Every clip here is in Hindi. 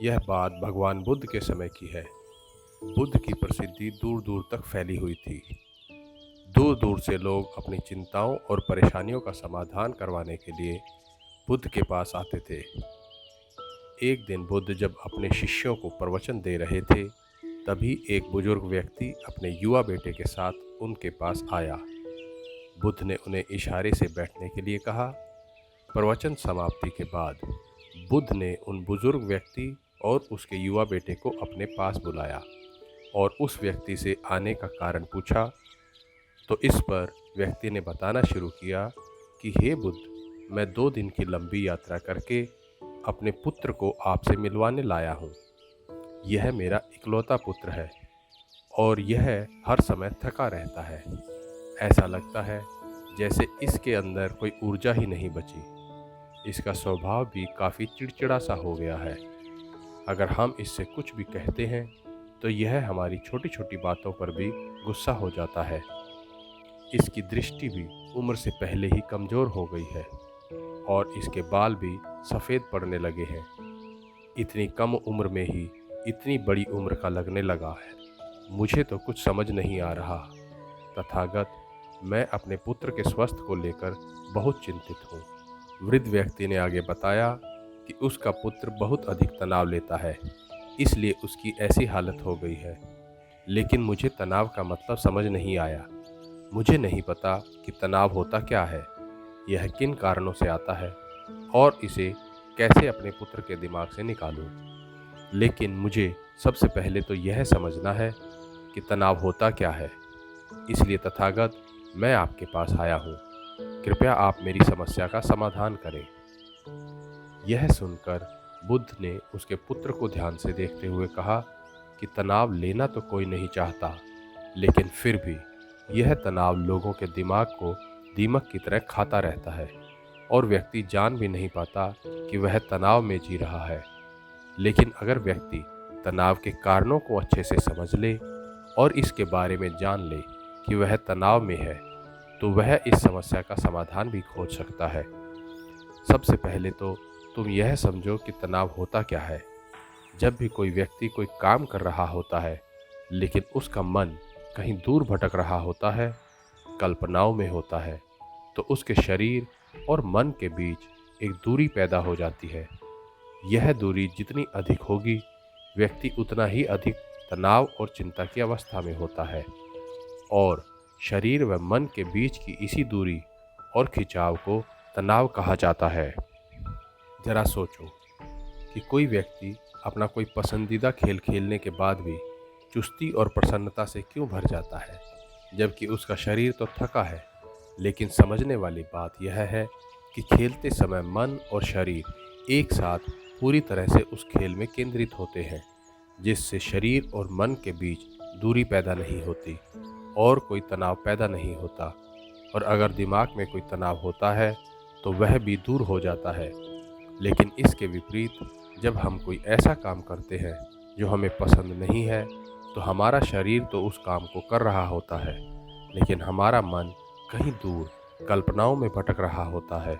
यह बात भगवान बुद्ध के समय की है। बुद्ध की प्रसिद्धि दूर दूर तक फैली हुई थी। दूर दूर से लोग अपनी चिंताओं और परेशानियों का समाधान करवाने के लिए बुद्ध के पास आते थे। एक दिन बुद्ध जब अपने शिष्यों को प्रवचन दे रहे थे, तभी एक बुजुर्ग व्यक्ति अपने युवा बेटे के साथ उनके पास आया। बुद्ध ने उन्हें इशारे से बैठने के लिए कहा। प्रवचन समाप्ति के बाद बुद्ध ने उन बुजुर्ग व्यक्ति और उसके युवा बेटे को अपने पास बुलाया और उस व्यक्ति से आने का कारण पूछा। तो इस पर व्यक्ति ने बताना शुरू किया कि हे बुद्ध, मैं 2 दिन की लंबी यात्रा करके अपने पुत्र को आपसे मिलवाने लाया हूँ। यह मेरा इकलौता पुत्र है और यह हर समय थका रहता है। ऐसा लगता है जैसे इसके अंदर कोई ऊर्जा ही नहीं बची। इसका स्वभाव भी काफ़ी चिड़चिड़ा सा हो गया है। अगर हम इससे कुछ भी कहते हैं तो यह हमारी छोटी छोटी बातों पर भी गुस्सा हो जाता है। इसकी दृष्टि भी उम्र से पहले ही कमज़ोर हो गई है और इसके बाल भी सफ़ेद पड़ने लगे हैं। इतनी कम उम्र में ही इतनी बड़ी उम्र का लगने लगा है। मुझे तो कुछ समझ नहीं आ रहा। तथागत, मैं अपने पुत्र के स्वास्थ्य को लेकर बहुत चिंतित हूँ। वृद्ध व्यक्ति ने आगे बताया कि उसका पुत्र बहुत अधिक तनाव लेता है, इसलिए उसकी ऐसी हालत हो गई है। लेकिन मुझे तनाव का मतलब समझ नहीं आया। मुझे नहीं पता कि तनाव होता क्या है, यह किन कारणों से आता है और इसे कैसे अपने पुत्र के दिमाग से निकालूं। लेकिन मुझे सबसे पहले तो यह समझना है कि तनाव होता क्या है। इसलिए तथागत, मैं आपके पास आया हूँ। कृपया आप मेरी समस्या का समाधान करें। यह सुनकर बुद्ध ने उसके पुत्र को ध्यान से देखते हुए कहा कि तनाव लेना तो कोई नहीं चाहता, लेकिन फिर भी यह तनाव लोगों के दिमाग को दीमक की तरह खाता रहता है और व्यक्ति जान भी नहीं पाता कि वह तनाव में जी रहा है। लेकिन अगर व्यक्ति तनाव के कारणों को अच्छे से समझ ले और इसके बारे में जान ले कि वह तनाव में है, तो वह इस समस्या का समाधान भी खोज सकता है। सबसे पहले तो तुम यह समझो कि तनाव होता क्या है। जब भी कोई व्यक्ति कोई काम कर रहा होता है, लेकिन उसका मन कहीं दूर भटक रहा होता है, कल्पनाओं में होता है, तो उसके शरीर और मन के बीच एक दूरी पैदा हो जाती है। यह दूरी जितनी अधिक होगी, व्यक्ति उतना ही अधिक तनाव और चिंता की अवस्था में होता है। और शरीर व मन के बीच की इसी दूरी और खिंचाव को तनाव कहा जाता है। जरा सोचो कि कोई व्यक्ति अपना कोई पसंदीदा खेल खेलने के बाद भी चुस्ती और प्रसन्नता से क्यों भर जाता है, जबकि उसका शरीर तो थका है। लेकिन समझने वाली बात यह है कि खेलते समय मन और शरीर एक साथ पूरी तरह से उस खेल में केंद्रित होते हैं, जिससे शरीर और मन के बीच दूरी पैदा नहीं होती और कोई तनाव पैदा नहीं होता। और अगर दिमाग में कोई तनाव होता है तो वह भी दूर हो जाता है। लेकिन इसके विपरीत, जब हम कोई ऐसा काम करते हैं जो हमें पसंद नहीं है, तो हमारा शरीर तो उस काम को कर रहा होता है, लेकिन हमारा मन कहीं दूर कल्पनाओं में भटक रहा होता है,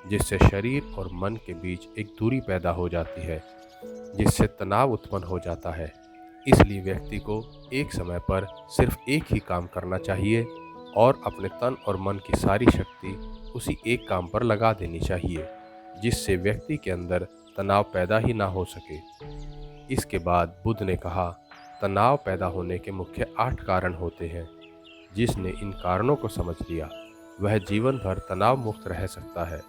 जिससे शरीर और मन के बीच एक दूरी पैदा हो जाती है, जिससे तनाव उत्पन्न हो जाता है। इसलिए व्यक्ति को एक समय पर सिर्फ एक ही काम करना चाहिए और अपने तन और मन की सारी शक्ति उसी एक काम पर लगा देनी चाहिए, जिससे व्यक्ति के अंदर तनाव पैदा ही ना हो सके। इसके बाद बुद्ध ने कहा, तनाव पैदा होने के मुख्य 8 कारण होते हैं। जिसने इन कारणों को समझ लिया, वह जीवन भर तनाव मुक्त रह सकता है।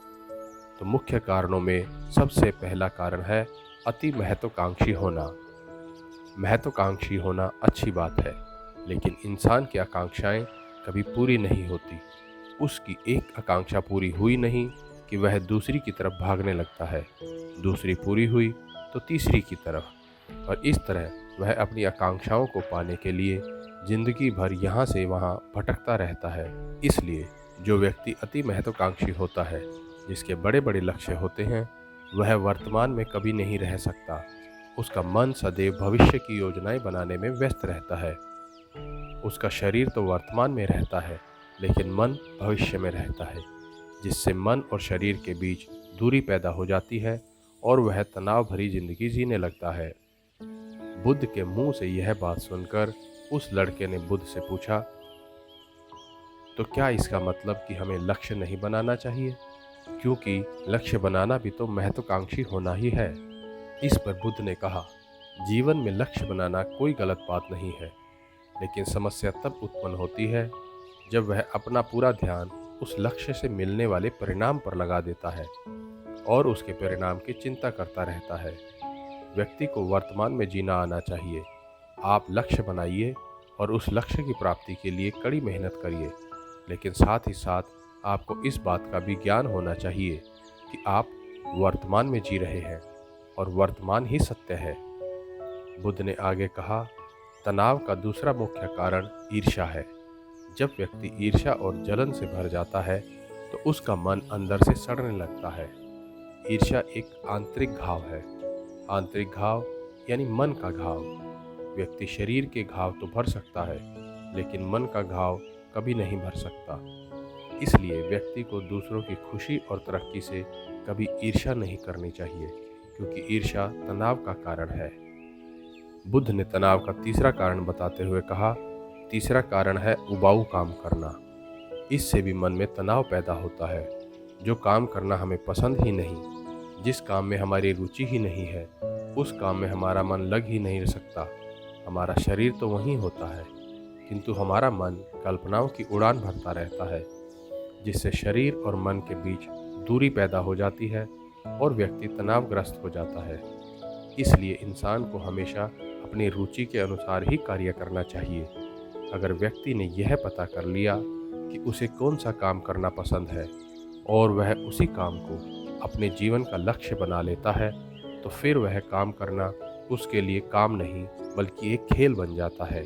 तो मुख्य कारणों में सबसे पहला कारण है अति महत्वाकांक्षी होना। महत्वाकांक्षी होना अच्छी बात है, लेकिन इंसान की आकांक्षाएं कभी पूरी नहीं होती। उसकी एक आकांक्षा पूरी हुई नहीं कि वह दूसरी की तरफ भागने लगता है, दूसरी पूरी हुई तो तीसरी की तरफ, और इस तरह वह अपनी आकांक्षाओं को पाने के लिए जिंदगी भर यहाँ से वहाँ भटकता रहता है। इसलिए जो व्यक्ति अति महत्वाकांक्षी होता है, जिसके बड़े बड़े लक्ष्य होते हैं, वह वर्तमान में कभी नहीं रह सकता। उसका मन सदैव भविष्य की योजनाएं बनाने में व्यस्त रहता है। उसका शरीर तो वर्तमान में रहता है, लेकिन मन भविष्य में रहता है, जिससे मन और शरीर के बीच दूरी पैदा हो जाती है और वह तनाव भरी जिंदगी जीने लगता है। बुद्ध के मुंह से यह बात सुनकर उस लड़के ने बुद्ध से पूछा, तो क्या इसका मतलब कि हमें लक्ष्य नहीं बनाना चाहिए, क्योंकि लक्ष्य बनाना भी तो महत्वाकांक्षी होना ही है। इस पर बुद्ध ने कहा, जीवन में लक्ष्य बनाना कोई गलत बात नहीं है, लेकिन समस्या तब उत्पन्न होती है जब वह अपना पूरा ध्यान उस लक्ष्य से मिलने वाले परिणाम पर लगा देता है और उसके परिणाम की चिंता करता रहता है। व्यक्ति को वर्तमान में जीना आना चाहिए। आप लक्ष्य बनाइए और उस लक्ष्य की प्राप्ति के लिए कड़ी मेहनत करिए, लेकिन साथ ही साथ आपको इस बात का भी ज्ञान होना चाहिए कि आप वर्तमान में जी रहे हैं और वर्तमान ही सत्य है। बुद्ध ने आगे कहा, तनाव का दूसरा मुख्य कारण ईर्ष्या है। जब व्यक्ति ईर्ष्या और जलन से भर जाता है तो उसका मन अंदर से सड़ने लगता है। ईर्ष्या एक आंतरिक घाव है। आंतरिक घाव यानी मन का घाव। व्यक्ति शरीर के घाव तो भर सकता है, लेकिन मन का घाव कभी नहीं भर सकता। इसलिए व्यक्ति को दूसरों की खुशी और तरक्की से कभी ईर्ष्या नहीं करनी चाहिए, क्योंकि ईर्ष्या तनाव का कारण है। बुद्ध ने तनाव का तीसरा कारण बताते हुए कहा, तीसरा कारण है उबाऊ काम करना। इससे भी मन में तनाव पैदा होता है। जो काम करना हमें पसंद ही नहीं, जिस काम में हमारी रुचि ही नहीं है, उस काम में हमारा मन लग ही नहीं सकता। हमारा शरीर तो वहीं होता है, किंतु हमारा मन कल्पनाओं की उड़ान भरता रहता है, जिससे शरीर और मन के बीच दूरी पैदा हो जाती है और व्यक्ति तनावग्रस्त हो जाता है। इसलिए इंसान को हमेशा अपनी रुचि के अनुसार ही कार्य करना चाहिए। अगर व्यक्ति ने यह पता कर लिया कि उसे कौन सा काम करना पसंद है और वह उसी काम को अपने जीवन का लक्ष्य बना लेता है, तो फिर वह काम करना उसके लिए काम नहीं बल्कि एक खेल बन जाता है।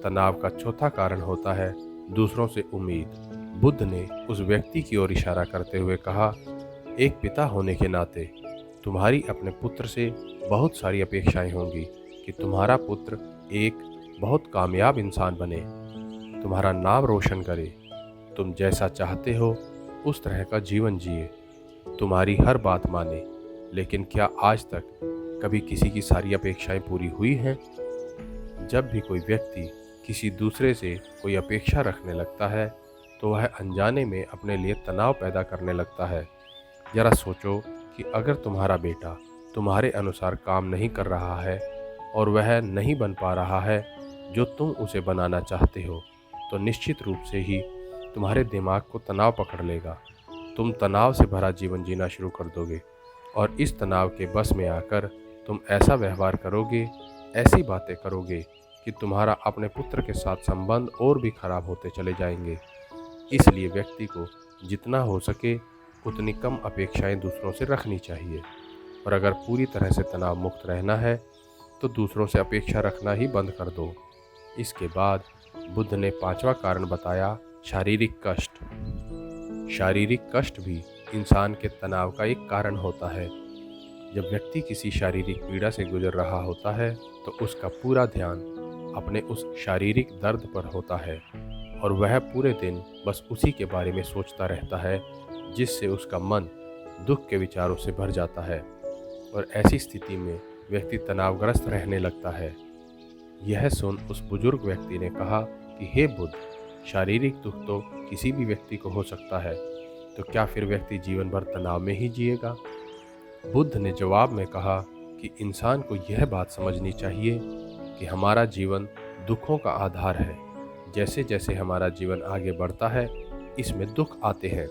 तनाव का चौथा कारण होता है दूसरों से उम्मीद। बुद्ध ने उस व्यक्ति की ओर इशारा करते हुए कहा, एक पिता होने के नाते तुम्हारी अपने पुत्र से बहुत सारी अपेक्षाएं होंगी कि तुम्हारा पुत्र एक बहुत कामयाब इंसान बने, तुम्हारा नाम रोशन करे, तुम जैसा चाहते हो उस तरह का जीवन जिए, तुम्हारी हर बात माने। लेकिन क्या आज तक कभी किसी की सारी अपेक्षाएं पूरी हुई हैं? जब भी कोई व्यक्ति किसी दूसरे से कोई अपेक्षा रखने लगता है तो वह अनजाने में अपने लिए तनाव पैदा करने लगता है। जरा सोचो कि अगर तुम्हारा बेटा तुम्हारे अनुसार काम नहीं कर रहा है और वह नहीं बन पा रहा है जो तुम उसे बनाना चाहते हो, तो निश्चित रूप से ही तुम्हारे दिमाग को तनाव पकड़ लेगा। तुम तनाव से भरा जीवन जीना शुरू कर दोगे और इस तनाव के बस में आकर तुम ऐसा व्यवहार करोगे, ऐसी बातें करोगे कि तुम्हारा अपने पुत्र के साथ संबंध और भी खराब होते चले जाएंगे। इसलिए व्यक्ति को जितना हो सके उतनी कम अपेक्षाएं दूसरों से रखनी चाहिए, और अगर पूरी तरह से तनाव मुक्त रहना है तो दूसरों से अपेक्षा रखना ही बंद कर दो। इसके बाद बुद्ध ने पांचवा कारण बताया, शारीरिक कष्ट। शारीरिक कष्ट भी इंसान के तनाव का एक कारण होता है। जब व्यक्ति किसी शारीरिक पीड़ा से गुजर रहा होता है तो उसका पूरा ध्यान अपने उस शारीरिक दर्द पर होता है और वह पूरे दिन बस उसी के बारे में सोचता रहता है, जिससे उसका मन दुख के विचारों से भर जाता है और ऐसी स्थिति में व्यक्ति तनावग्रस्त रहने लगता है। यह सुन उस बुजुर्ग व्यक्ति ने कहा कि हे बुद्ध, शारीरिक दुख तो किसी भी व्यक्ति को हो सकता है, तो क्या फिर व्यक्ति जीवन भर तनाव में ही जिएगा? बुद्ध ने जवाब में कहा कि इंसान को यह बात समझनी चाहिए कि हमारा जीवन दुखों का आधार है। जैसे जैसे हमारा जीवन आगे बढ़ता है, इसमें दुख आते हैं,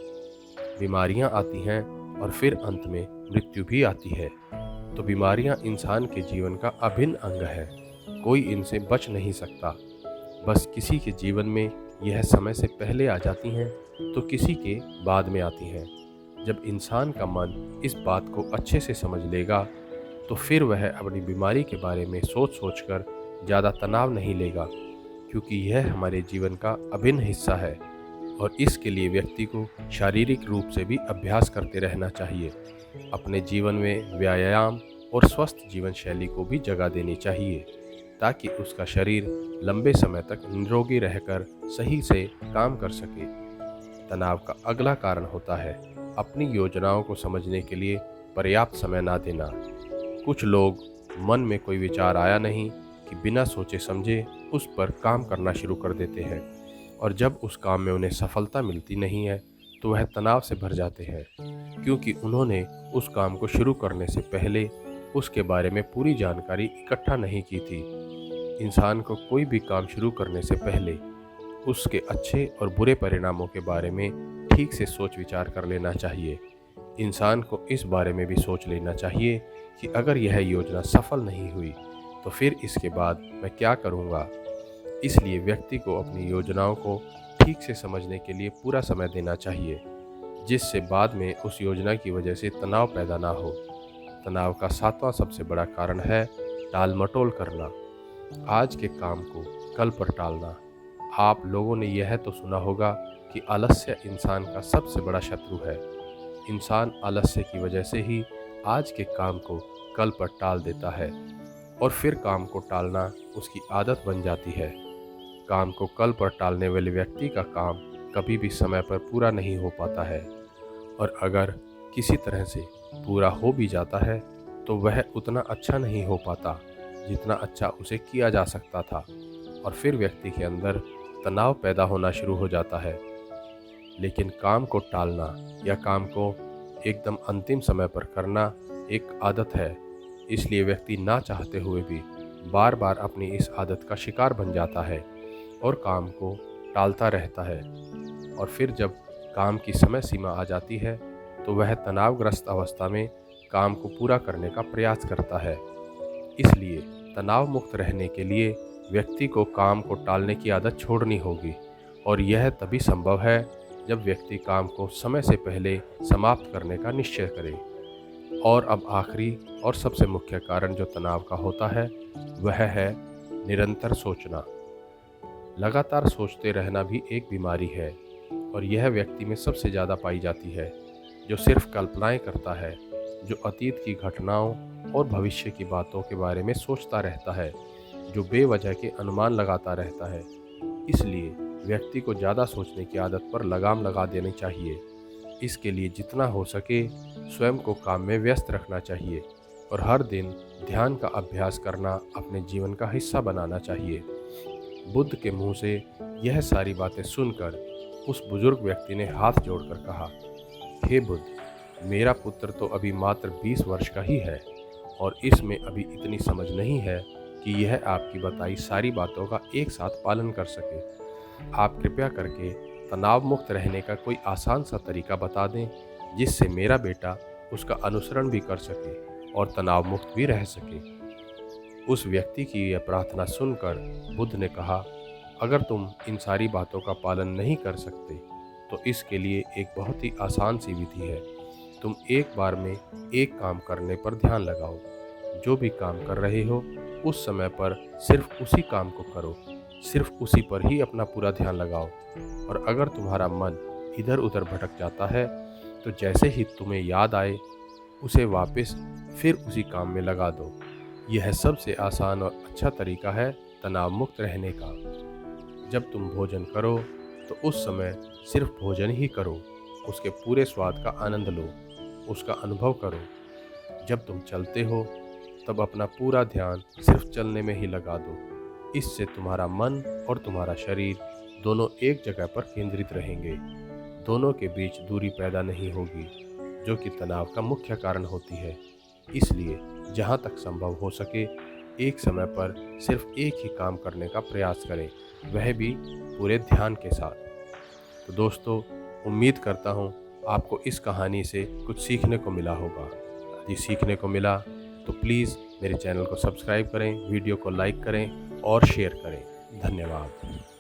बीमारियां आती हैं और फिर अंत में मृत्यु भी आती है। तो बीमारियां इंसान के जीवन का अभिन्न अंग है, कोई इनसे बच नहीं सकता। बस किसी के जीवन में यह समय से पहले आ जाती हैं तो किसी के बाद में आती हैं। जब इंसान का मन इस बात को अच्छे से समझ लेगा तो फिर वह अपनी बीमारी के बारे में सोच सोचकर ज़्यादा तनाव नहीं लेगा, क्योंकि यह हमारे जीवन का अभिन्न हिस्सा है और इसके लिए व्यक्ति को शारीरिक रूप से भी अभ्यास करते रहना चाहिए। अपने जीवन में व्यायाम और स्वस्थ जीवन शैली को भी जगह देनी चाहिए ताकि उसका शरीर लंबे समय तक निरोगी रहकर सही से काम कर सके। तनाव का अगला कारण होता है अपनी योजनाओं को समझने के लिए पर्याप्त समय ना देना। कुछ लोग मन में कोई विचार आया नहीं कि बिना सोचे समझे उस पर काम करना शुरू कर देते हैं, और जब उस काम में उन्हें सफलता मिलती नहीं है तो वह तनाव से भर जाते हैं, क्योंकि उन्होंने उस काम को शुरू करने से पहले उसके बारे में पूरी जानकारी इकट्ठा नहीं की थी। इंसान को कोई भी काम शुरू करने से पहले उसके अच्छे और बुरे परिणामों के बारे में ठीक से सोच विचार कर लेना चाहिए। इंसान को इस बारे में भी सोच लेना चाहिए कि अगर यह योजना सफल नहीं हुई तो फिर इसके बाद मैं क्या करूँगा। इसलिए व्यक्ति को अपनी योजनाओं को ठीक से समझने के लिए पूरा समय देना चाहिए, जिससे बाद में उस योजना की वजह से तनाव पैदा ना हो। तनाव का 7वां सबसे बड़ा कारण है टाल मटोल करना। आज के काम को कल पर टालना। आप लोगों ने यह तो सुना होगा कि आलस्य इंसान का सबसे बड़ा शत्रु है। इंसान आलस्य की वजह से ही आज के काम को कल पर टाल देता है, और फिर काम को टालना उसकी आदत बन जाती है। काम को कल पर टालने वाले व्यक्ति का काम कभी भी समय पर पूरा नहीं हो पाता है, और अगर किसी तरह से पूरा हो भी जाता है तो वह उतना अच्छा नहीं हो पाता जितना अच्छा उसे किया जा सकता था, और फिर व्यक्ति के अंदर तनाव पैदा होना शुरू हो जाता है। लेकिन काम को टालना या काम को एकदम अंतिम समय पर करना एक आदत है, इसलिए व्यक्ति ना चाहते हुए भी बार बार अपनी इस आदत का शिकार बन जाता है और काम को टालता रहता है, और फिर जब काम की समय सीमा आ जाती है तो वह तनावग्रस्त अवस्था में काम को पूरा करने का प्रयास करता है। इसलिए तनाव मुक्त रहने के लिए व्यक्ति को काम को टालने की आदत छोड़नी होगी, और यह तभी संभव है जब व्यक्ति काम को समय से पहले समाप्त करने का निश्चय करे। और अब आखिरी और सबसे मुख्य कारण जो तनाव का होता है वह है निरंतर सोचना। लगातार सोचते रहना भी एक बीमारी है, और यह व्यक्ति में सबसे ज़्यादा पाई जाती है, जो सिर्फ कल्पनाएं करता है, जो अतीत की घटनाओं और भविष्य की बातों के बारे में सोचता रहता है, जो बेवजह के अनुमान लगाता रहता है। इसलिए व्यक्ति को ज़्यादा सोचने की आदत पर लगाम लगा देनी चाहिए। इसके लिए जितना हो सके स्वयं को काम में व्यस्त रखना चाहिए, और हर दिन ध्यान का अभ्यास करना अपने जीवन का हिस्सा बनाना चाहिए। बुद्ध के मुंह से यह सारी बातें सुनकर उस बुजुर्ग व्यक्ति ने हाथ जोड़कर कहा, हे बुद्ध, मेरा पुत्र तो अभी मात्र 20 वर्ष का ही है, और इसमें अभी इतनी समझ नहीं है कि यह आपकी बताई सारी बातों का एक साथ पालन कर सके। आप कृपया करके तनाव मुक्त रहने का कोई आसान सा तरीका बता दें, जिससे मेरा बेटा उसका अनुसरण भी कर सके और तनाव मुक्त भी रह सके। उस व्यक्ति की यह प्रार्थना सुनकर बुद्ध ने कहा, अगर तुम इन सारी बातों का पालन नहीं कर सकते तो इसके लिए एक बहुत ही आसान सी विधि है। तुम एक बार में एक काम करने पर ध्यान लगाओ। जो भी काम कर रहे हो उस समय पर सिर्फ उसी काम को करो, सिर्फ उसी पर ही अपना पूरा ध्यान लगाओ। और अगर तुम्हारा मन इधर उधर भटक जाता है तो जैसे ही तुम्हें याद आए उसे वापस फिर उसी काम में लगा दो। यह सबसे आसान और अच्छा तरीका है तनाव मुक्त रहने का। जब तुम भोजन करो तो उस समय सिर्फ भोजन ही करो, उसके पूरे स्वाद का आनंद लो, उसका अनुभव करो। जब तुम चलते हो तब अपना पूरा ध्यान सिर्फ चलने में ही लगा दो। इससे तुम्हारा मन और तुम्हारा शरीर दोनों एक जगह पर केंद्रित रहेंगे। दोनों के बीच दूरी पैदा नहीं होगी, जो कि तनाव का मुख्य कारण होती है। इसलिए जहाँ तक संभव हो सके एक समय पर सिर्फ एक ही काम करने का प्रयास करें, वह भी पूरे ध्यान के साथ। तो दोस्तों, उम्मीद करता हूँ आपको इस कहानी से कुछ सीखने को मिला होगा। यदि सीखने को मिला तो प्लीज़ मेरे चैनल को सब्सक्राइब करें, वीडियो को लाइक करें और शेयर करें। धन्यवाद।